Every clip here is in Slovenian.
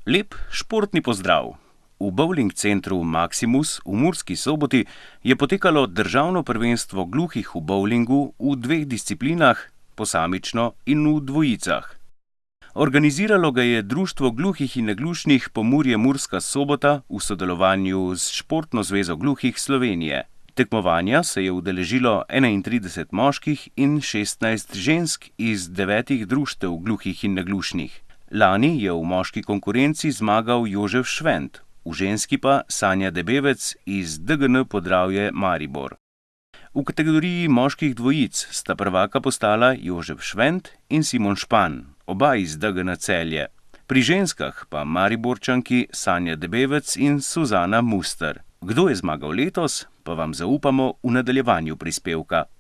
Lep športni pozdrav. V bowling centru Maximus v Murski Soboti je potekalo državno prvenstvo gluhih v bowlingu v dveh disciplinah, posamično in v dvojicah. Organiziralo ga je Društvo gluhih in naglušnih Pomurje Murska Sobota v sodelovanju s Športno zvezo gluhih Slovenije. Tekmovanja se je udeležilo 31 moških in 16 žensk iz 9 društev gluhih in naglušnih. Lani je v moški konkurenci zmagal Jožef Švent, v ženski pa Sanja Debevec iz DGN Podravje Maribor. V kategoriji moških dvojic sta prvaka postala Jožef Švent in Simon Špan, oba iz DGN Celje. Pri ženskah pa Mariborčanki Sanja Debevec in Suzana Muster. Kdo je zmagal letos, pa vam zaupamo v nadaljevanju prispevka.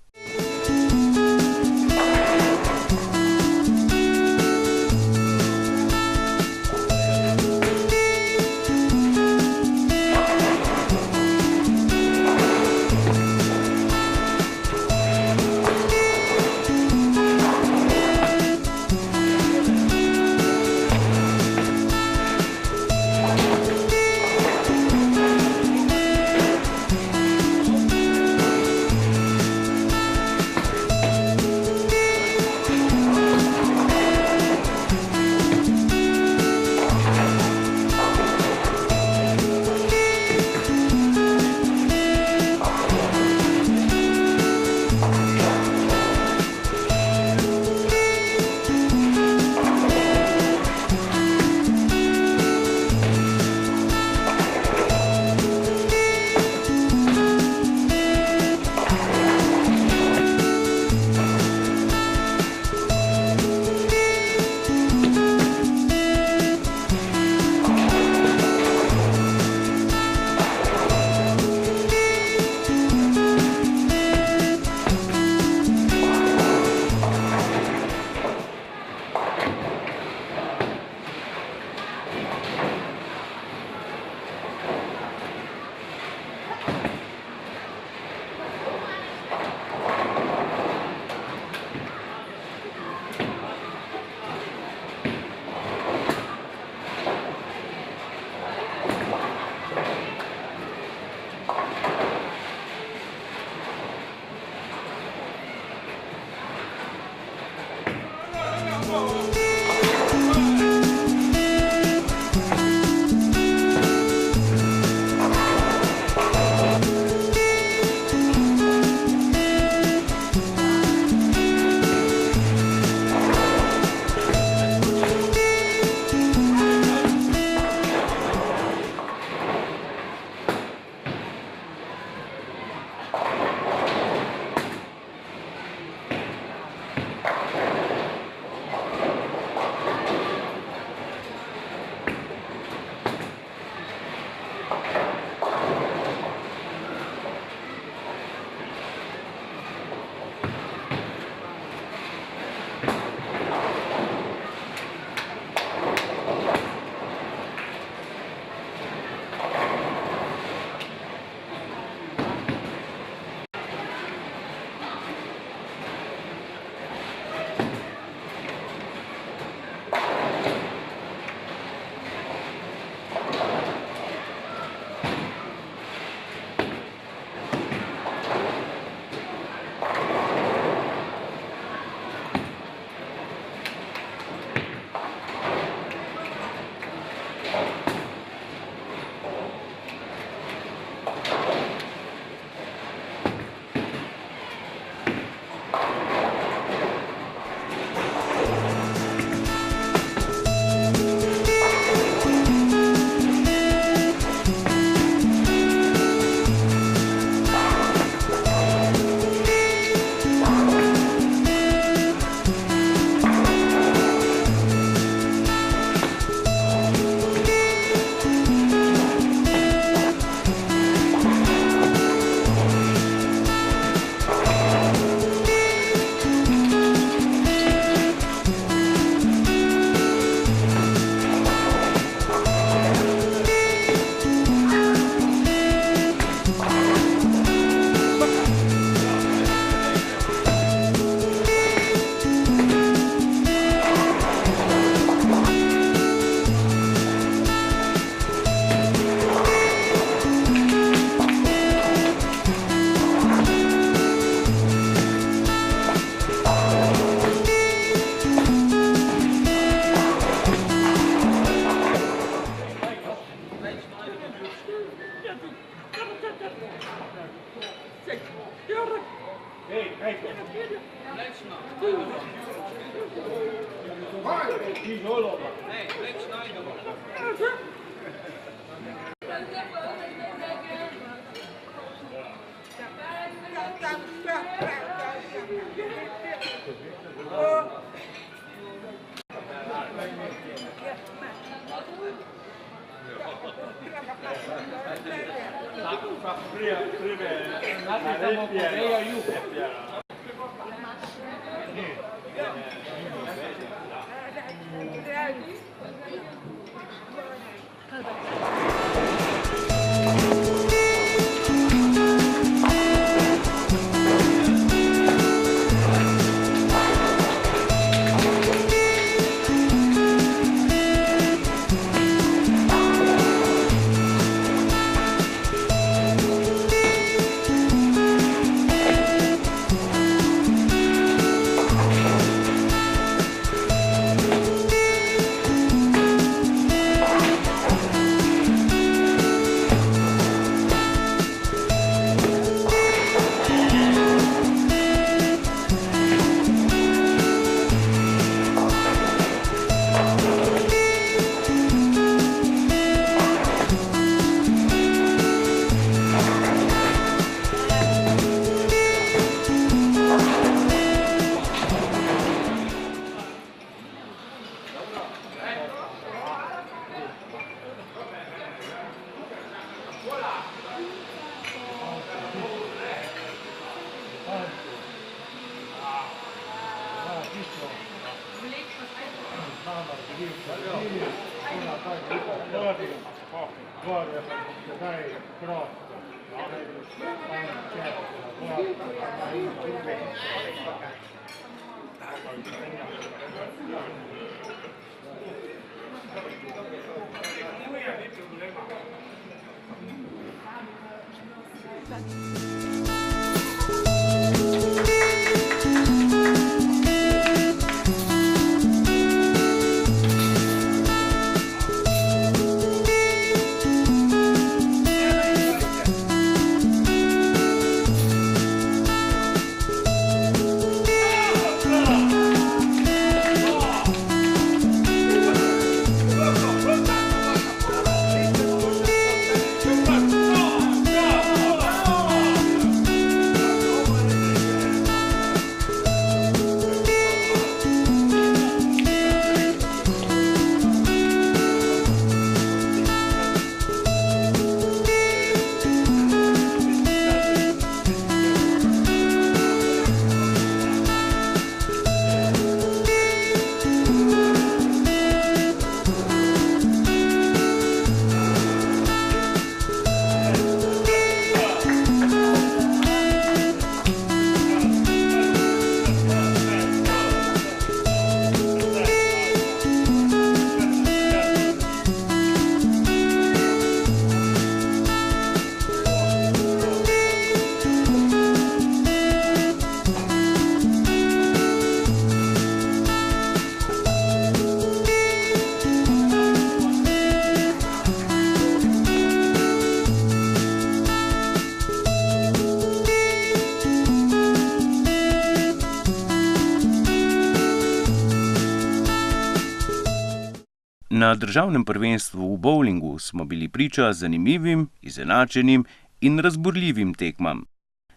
Na državnem prvenstvu v bovlingu smo bili priča zanimivim, izenačenim in razburljivim tekmam.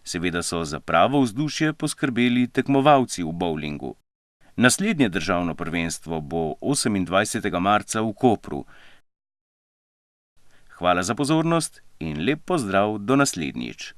Seveda so za pravo vzdušje poskrbeli tekmovalci v bovlingu. Naslednje državno prvenstvo bo 28. marca v Kopru. Hvala za pozornost in lep pozdrav do naslednjič.